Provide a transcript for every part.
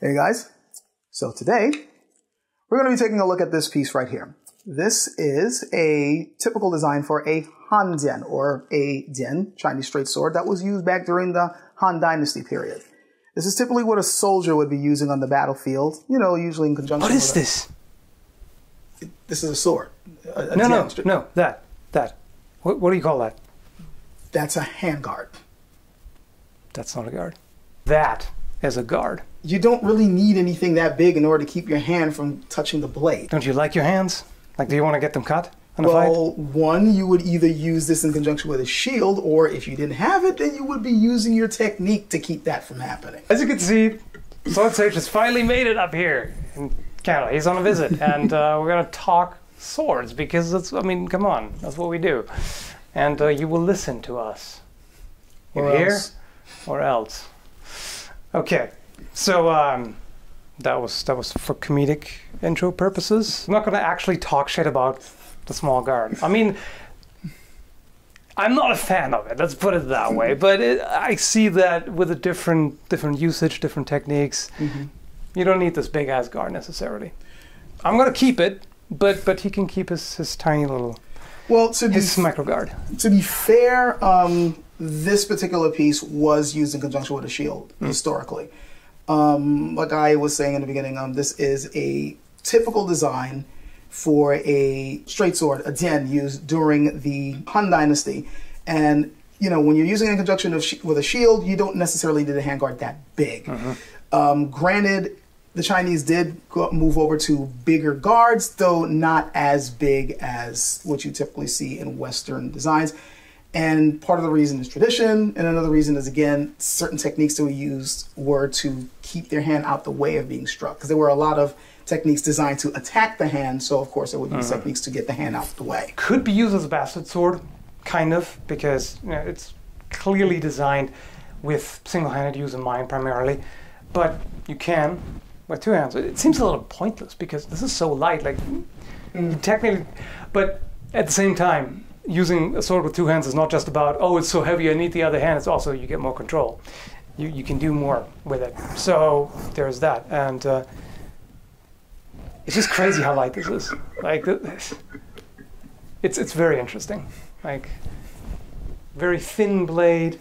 Hey guys, so today we're going to be taking a look at this piece right here. This is a typical design for a Han Jian, or a Jian, Chinese straight sword, that was used back during the Han Dynasty period. This is typically what a soldier would be using on the battlefield, you know, usually in conjunction with... What is this? This is a sword. No, that. What do you call that? That's a handguard. That's not a guard. That is a guard. You don't really need anything that big in order to keep your hand from touching the blade. Don't you like your hands? Like, do you want to get them cut in a Well, fight? one, you would either use this in conjunction with a shield, or if you didn't have it, then you would be using your technique to keep that from happening. As you can see, Swordsage has finally made it up here in Canada. He's on a visit, and we're going to talk swords, because that's, I mean, come on, that's what we do. And you will listen to us. You hear? Or else. Okay, so that was for comedic intro purposes. I'm not going to actually talk shit about the small guard. I mean, I'm not a fan of it, let's put it that way. But I see that with a different usage, different techniques. You don't need this big ass guard necessarily. I'm going to keep it, but he can keep his tiny little, his micro guard. To be fair, this particular piece was used in conjunction with a shield historically. Like I was saying in the beginning, this is a typical design for a straight sword, a Jian, used during the Han Dynasty. And, you know, when you're using it in conjunction with a shield, you don't necessarily need a handguard that big. Granted, the Chinese did move over to bigger guards, though not as big as what you typically see in Western designs. And part of the reason is tradition, and another reason is, again, certain techniques that we used were to keep their hand out the way of being struck, because there were a lot of techniques designed to attack the hand, so of course there would be techniques to get the hand out the way. Could be used as a bastard sword, kind of, because you know, it's clearly designed with single-handed use in mind primarily, but you can with two hands. It seems a little pointless because this is so light, like technically, but at the same time, using a sword with two hands is not just about, oh, it's so heavy, I need the other hand. It's also, you get more control. You can do more with it. So there's that. And it's just crazy how light this is. Like, it's very interesting. Like, very thin blade,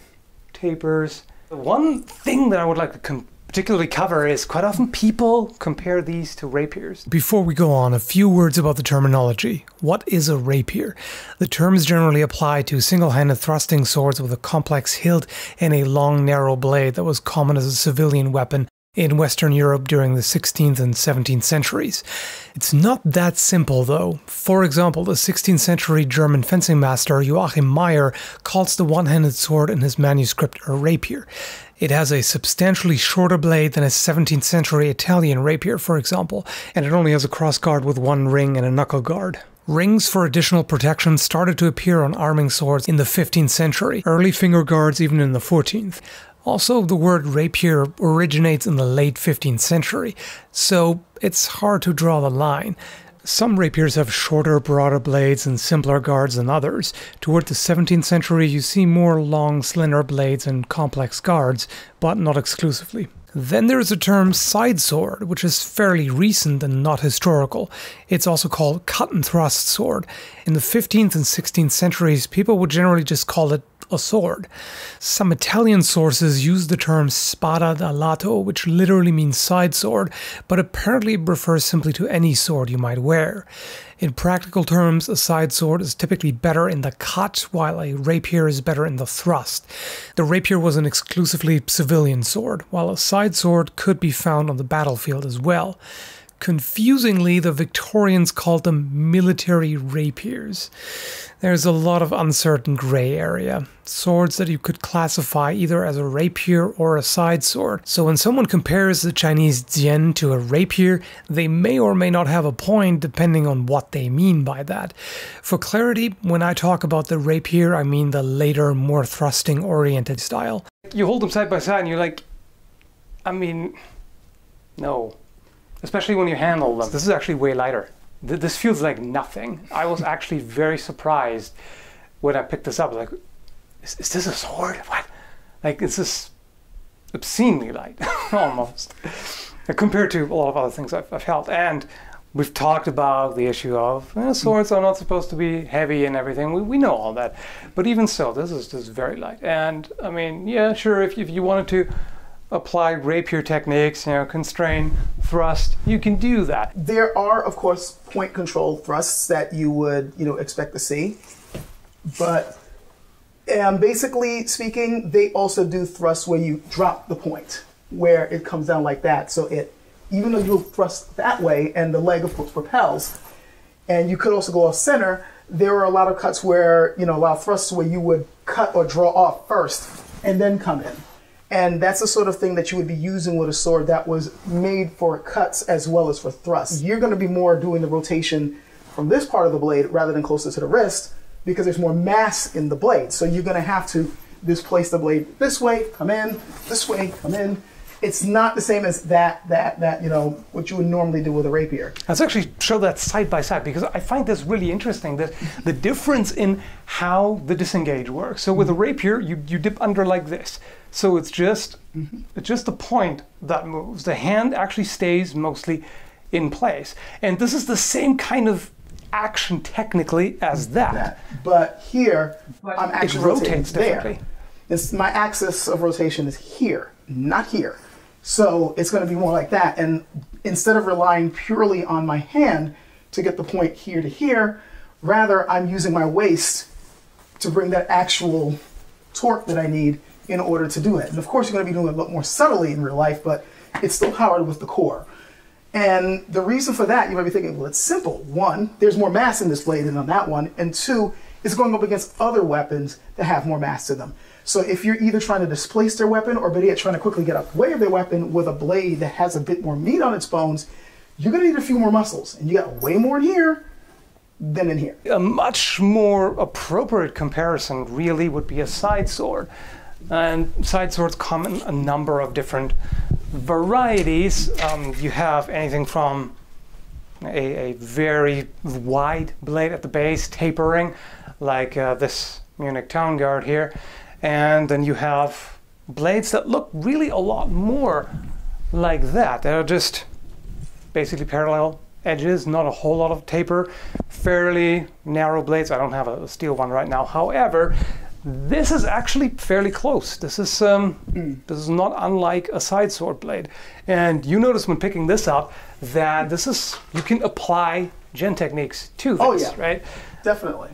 tapers. One thing that I would like to particularly cover is quite often people compare these to rapiers. Before we go on, a few words about the terminology. What is a rapier? The terms generally apply to single-handed thrusting swords with a complex hilt and a long, narrow blade that was common as a civilian weapon in Western Europe during the 16th and 17th centuries. It's not that simple, though. For example, the 16th century German fencing master Joachim Meyer calls the one-handed sword in his manuscript a rapier. It has a substantially shorter blade than a 17th century Italian rapier, for example, and it only has a crossguard with one ring and a knuckle guard. Rings for additional protection started to appear on arming swords in the 15th century, early finger guards even in the 14th. Also, the word rapier originates in the late 15th century, so it's hard to draw the line. Some rapiers have shorter, broader blades and simpler guards than others. Toward the 17th century, you see more long, slender blades and complex guards, but not exclusively. Then there is the term side sword, which is fairly recent and not historical. It's also called cut and thrust sword. In the 15th and 16th centuries, people would generally just call it a sword. Some Italian sources use the term spada da lato, which literally means side sword, but apparently refers simply to any sword you might wear. In practical terms, a side sword is typically better in the cut, while a rapier is better in the thrust. The rapier was an exclusively civilian sword, while a side sword could be found on the battlefield as well. Confusingly, the Victorians called them military rapiers. There's a lot of uncertain grey area. Swords that you could classify either as a rapier or a side sword. So when someone compares the Chinese Jian to a rapier, they may or may not have a point depending on what they mean by that. For clarity, when I talk about the rapier, I mean the later, more thrusting-oriented style. You hold them side by side and you're like, I mean, no. Especially when you handle them. This is actually way lighter. This feels like nothing. I was actually very surprised when I picked this up. Like, is this a sword? What? Like, this is obscenely light, almost. compared to a lot of other things I've held. And we've talked about the issue of swords are not supposed to be heavy and everything. We know all that. But even so, this is just very light. And I mean, yeah, sure, if you wanted to apply rapier techniques, constrain thrust, you can do that. There are, of course, point control thrusts that you would, expect to see. But basically speaking, they also do thrusts where you drop the point, where it comes down like that. So even though you thrust that way and the leg, of course, propels, and you could also go off center, there were a lot of cuts where, a lot of thrusts where you would cut or draw off first and then come in. And that's the sort of thing that you would be using with a sword that was made for cuts as well as for thrusts. You're going to be more doing the rotation from this part of the blade rather than closer to the wrist because there's more mass in the blade. So you're going to have to displace the blade this way, come in, this way, come in. It's not the same as that what you would normally do with a rapier. Let's actually show that side by side because I find this really interesting, that the difference in how the disengage works. So with a rapier, you dip under like this. So it's just the point that moves. The hand actually stays mostly in place. And this is the same kind of action technically as that. But here, I'm actually it rotates differently. My axis of rotation is here, not here. So it's going to be more like that. And instead of relying purely on my hand to get the point here to here, rather I'm using my waist to bring that actual torque that I need in order to do it. And of course, you're going to be doing it a lot more subtly in real life, but it's still powered with the core. And the reason for that, you might be thinking, well, it's simple. One, there's more mass in this blade than on that one. And two, it's going up against other weapons that have more mass to them. So if you're either trying to displace their weapon or better yet trying to quickly get out the way of their weapon with a blade that has a bit more meat on its bones, you're going to need a few more muscles. And you got way more in here than in here. A much more appropriate comparison really would be a side sword. And side swords come in a number of different varieties. You have anything from a very wide blade at the base, tapering, like this Munich Town Guard here. And then you have blades that look really a lot more like that. They're just basically parallel edges, not a whole lot of taper, fairly narrow blades. I don't have a steel one right now. However, this is actually fairly close. This is not unlike a side sword blade. And you notice when picking this up that you can apply Jian techniques to this, right? Definitely.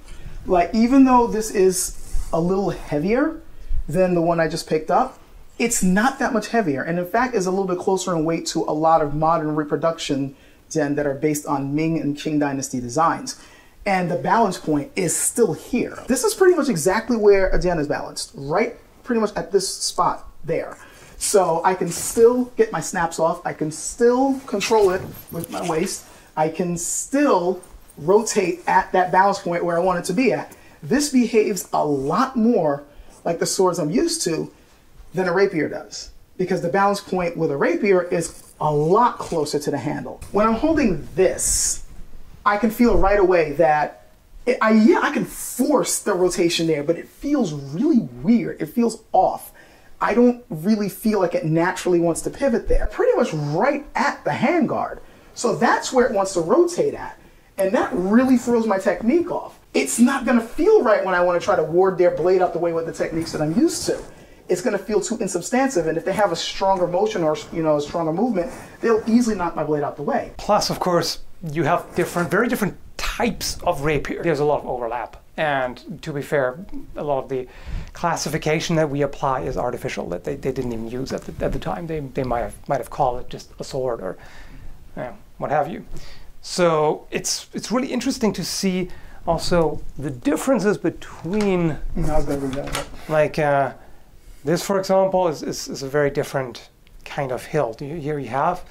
Like, even though this is a little heavier than the one I just picked up, it's not that much heavier. And in fact, is a little bit closer in weight to a lot of modern reproduction Jian that are based on Ming and Qing dynasty designs. And the balance point is still here. This is pretty much exactly where a Jian is balanced, right pretty much at this spot there. So I can still get my snaps off. I can still control it with my waist. I can still rotate at that balance point where I want it to be at. This behaves a lot more like the swords I'm used to than a rapier does, because the balance point with a rapier is a lot closer to the handle. When I'm holding this, I can feel right away that I can force the rotation there, but it feels really weird. It feels off. I don't really feel like it naturally wants to pivot there. Pretty much right at the handguard. So that's where it wants to rotate at. And that really throws my technique off. It's not gonna feel right when I wanna try to ward their blade out the way with the techniques that I'm used to. It's gonna feel too insubstantive, and if they have a stronger motion or a stronger movement, they'll easily knock my blade out the way. Plus, of course, you have very different types of rapier. There's a lot of overlap. And to be fair, a lot of the classification that we apply is artificial, that they didn't even use at the time. They might have called it just a sword or what have you. So it's really interesting to see also the differences between, like this, for example, is a very different kind of hilt. Here you have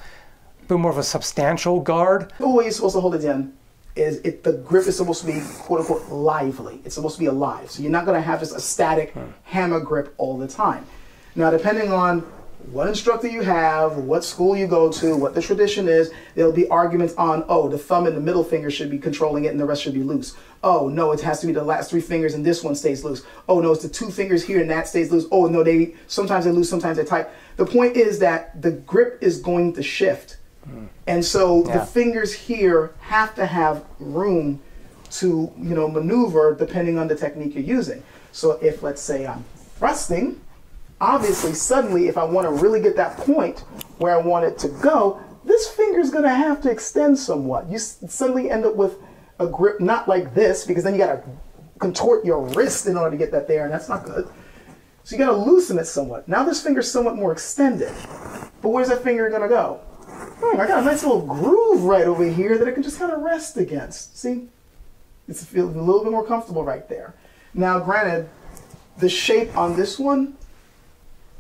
a bit more of a substantial guard. The way you're supposed to hold it in is the grip is supposed to be quote unquote lively. It's supposed to be alive. So you're not going to have just a static hammer grip all the time. Now, depending on what instructor you have, what school you go to, what the tradition is. There'll be arguments on, oh, the thumb and the middle finger should be controlling it and the rest should be loose. Oh, no, it has to be the last 3 fingers and this one stays loose. Oh, no, it's the 2 fingers here and that stays loose. Oh, no, sometimes they loose, sometimes they tight. The point is that the grip is going to shift. And so the fingers here have to have room to, maneuver depending on the technique you're using. So if, let's say, I'm thrusting, obviously, suddenly, if I want to really get that point where I want it to go, this finger is going to have to extend somewhat. You suddenly end up with a grip not like this, because then you got to contort your wrist in order to get that there, and that's not good. So you got to loosen it somewhat. Now this finger's somewhat more extended. But where's that finger going to go? I got a nice little groove right over here that I can just kind of rest against. See? It feels a little bit more comfortable right there. Now, granted, the shape on this one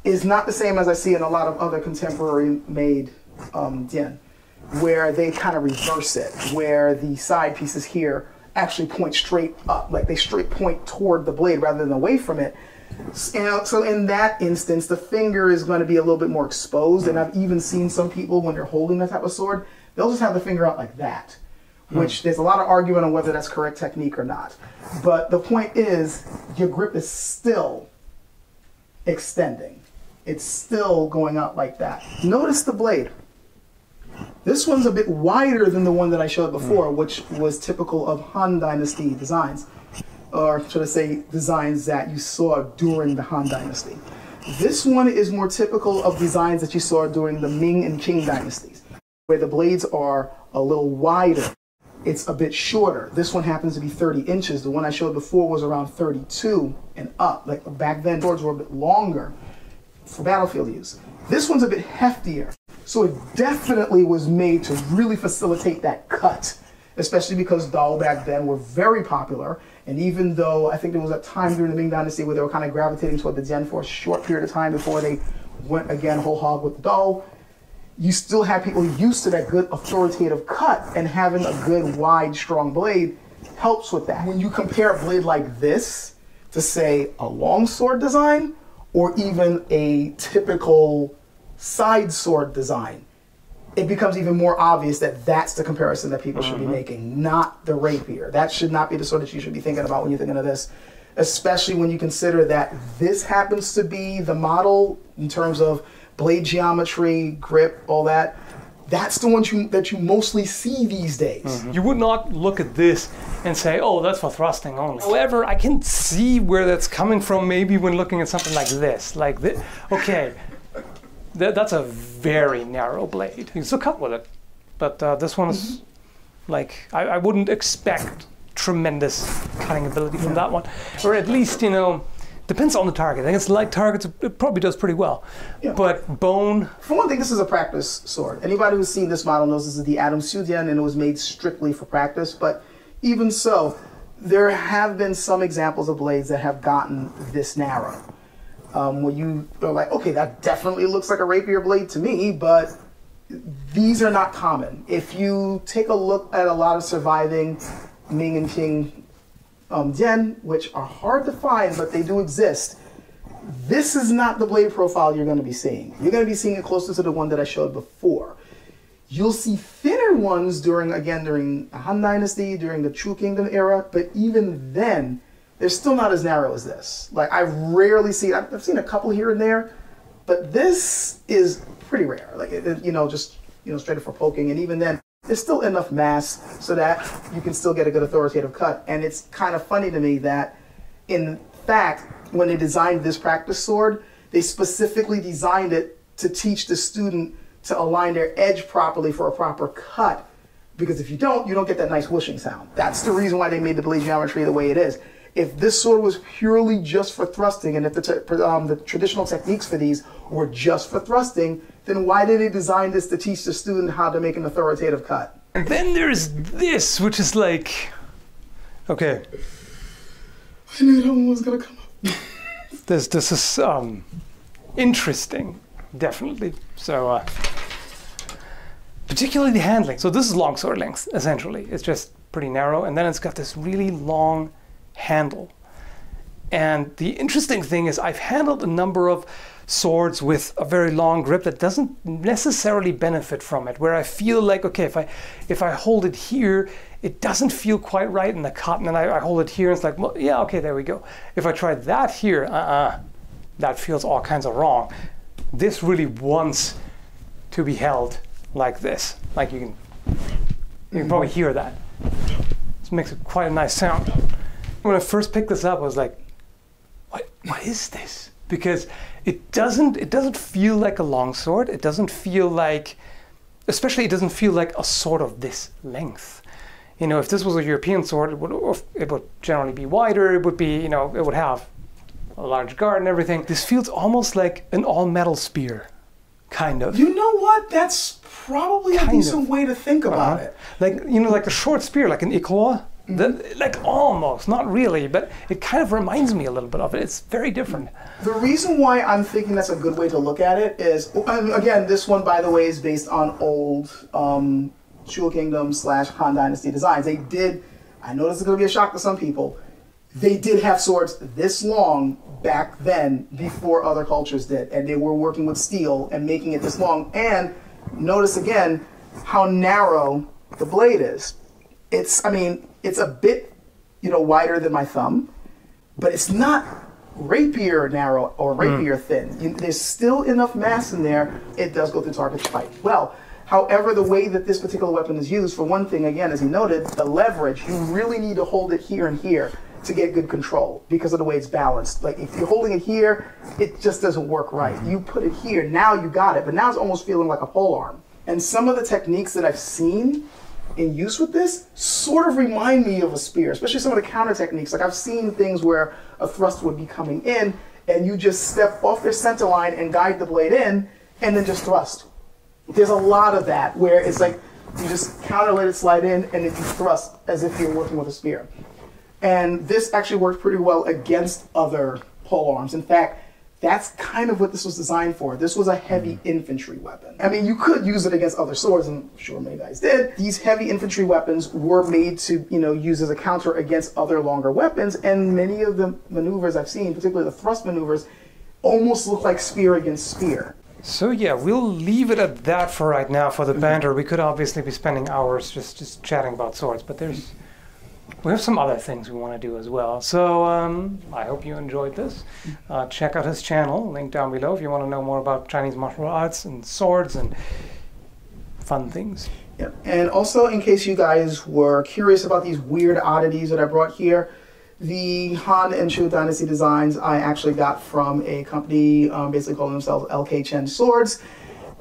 is not the same as I see in a lot of other contemporary made Jian, where they kind of reverse it, where the side pieces here actually point straight up, like they straight point toward the blade rather than away from it. So in that instance, the finger is going to be a little bit more exposed, and I've even seen some people, when they're holding that type of sword, they'll just have the finger out like that, which there's a lot of argument on whether that's correct technique or not. But the point is, your grip is still extending. It's still going out like that. Notice the blade. This one's a bit wider than the one that I showed before, which was typical of Han Dynasty designs, or should I say designs that you saw during the Han Dynasty. This one is more typical of designs that you saw during the Ming and Qing dynasties, where the blades are a little wider. It's a bit shorter. This one happens to be 30 inches. The one I showed before was around 32 and up. Like back then, swords were a bit longer for battlefield use. This one's a bit heftier. So it definitely was made to really facilitate that cut, especially because Dao back then were very popular. And even though I think there was a time during the Ming Dynasty where they were kind of gravitating toward the Jian for a short period of time before they went again whole hog with the Dao, you still have people used to that good authoritative cut, and having a good wide strong blade helps with that. When you compare a blade like this to, say, a longsword design or even a typical side sword design, it becomes even more obvious that that's the comparison that people should be making, not the rapier. That should not be the sword that you should be thinking about when you're thinking of this, especially when you consider that this happens to be the model in terms of blade geometry, grip, all that. That's the one that you mostly see these days. You would not look at this and say, oh, that's for thrusting only. However, I can see where that's coming from maybe when looking at something like this. Like this. Okay, that's a very narrow blade. You can still cut with it. But this one's like, I wouldn't expect tremendous cutting ability from that one. Or at least, depends on the target. I think it's light targets, it probably does pretty well. Yeah. But bone... For one thing, this is a practice sword. Anybody who's seen this model knows this is the Adam Sudian, and it was made strictly for practice. But even so, there have been some examples of blades that have gotten this narrow. Where you are like, okay, that definitely looks like a rapier blade to me, but these are not common. If you take a look at a lot of surviving Ming and Qing Jian, which are hard to find, but they do exist, this is not the blade profile you're going to be seeing. You're going to be seeing it closer to the one that I showed before. You'll see thinner ones during the Han Dynasty, during the Chu Kingdom era, but even then, they're still not as narrow as this. Like, I've rarely seen, I've seen a couple here and there, but this is pretty rare. Like, just straight for poking, and even then, there's still enough mass so that you can still get a good authoritative cut. And it's kind of funny to me that, in fact, when they designed this practice sword, they specifically designed it to teach the student to align their edge properly for a proper cut. Because if you don't get that nice whooshing sound. That's the reason why they made the blade geometry the way it is. If this sword was purely just for thrusting, and if the traditional techniques for these were just for thrusting, then why did they design this to teach the student how to make an authoritative cut? And then there's this, which is like, okay. I knew that one was gonna come up. This is interesting, definitely. So, particularly the handling. So this is longsword length, essentially. It's just pretty narrow, and then it's got this really long handle. And the interesting thing is I've handled a number of swords with a very long grip that doesn't necessarily benefit from it, where I feel like, okay, if I hold it here, it doesn't feel quite right in the cotton, and I hold it here and it's like, well, yeah, okay, there we go. If I try that here, that feels all kinds of wrong. This really wants to be held like this. Like you can probably hear that. This makes quite a nice sound. When I first picked this up, I was like, what is this? Because it doesn't feel like a longsword. It doesn't feel like, especially it doesn't feel like a sword of this length. You know, if this was a European sword, it would generally be wider. It would be, you know, it would have a large guard and everything. This feels almost like an all-metal spear, kind of. You know what? That's probably a decent way to think about it. Like, you know, like a short spear, like an éclat. Like almost, not really, but it kind of reminds me a little bit of it. It's very different. The reason why I'm thinking that's a good way to look at it is, again, this one, by the way, is based on old Jewel Kingdom / Han Dynasty designs. They did, I know this is going to be a shock to some people, they did have swords this long back then before other cultures did, and they were working with steel and making it this long. And notice again how narrow the blade is. It's, I mean, it's a bit, you know, wider than my thumb, but it's not rapier narrow or rapier thin. There's still enough mass in there. It does go through targets quite well. However, the way that this particular weapon is used, for one thing, again, as you noted, the leverage, you really need to hold it here and here to get good control because of the way it's balanced. Like if you're holding it here, it just doesn't work right. You put it here, now you got it, but now it's almost feeling like a pole arm. And some of the techniques that I've seen in use with this sort of remind me of a spear, especially some of the counter techniques. Like I've seen things where a thrust would be coming in and you just step off their center line and guide the blade in and then just thrust. There's a lot of that where it's like you just counter let it slide in and then you thrust as if you're working with a spear. And this actually works pretty well against other pole arms. In fact, that's kind of what this was designed for. This was a heavy infantry weapon. I mean, you could use it against other swords, and I'm sure many guys did. These heavy infantry weapons were made to, you know, use as a counter against other longer weapons, and many of the maneuvers I've seen, particularly the thrust maneuvers, almost look like spear against spear. So yeah, we'll leave it at that for right now for the banter. We could obviously be spending hours just chatting about swords, but we have some other things we want to do as well. So I hope you enjoyed this. Check out his channel, link down below if you want to know more about Chinese martial arts and swords and fun things. Yeah. And also, in case you guys were curious about these weird oddities that I brought here, the Han and Chu Dynasty designs I actually got from a company basically calling themselves LK Chen Swords.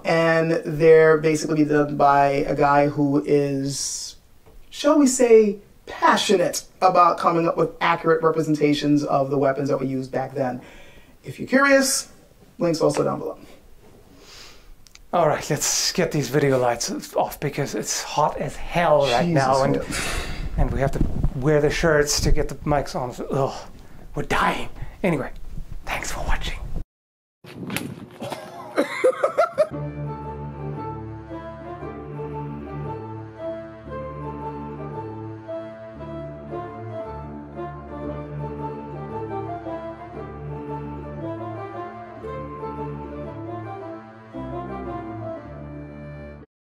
And they're basically done by a guy who is, shall we say, passionate about coming up with accurate representations of the weapons that were used back then. If you're curious, links also down below. All right, let's get these video lights off because it's hot as hell right now, and we have to wear the shirts to get the mics on. So, we're dying. Anyway, thanks for watching.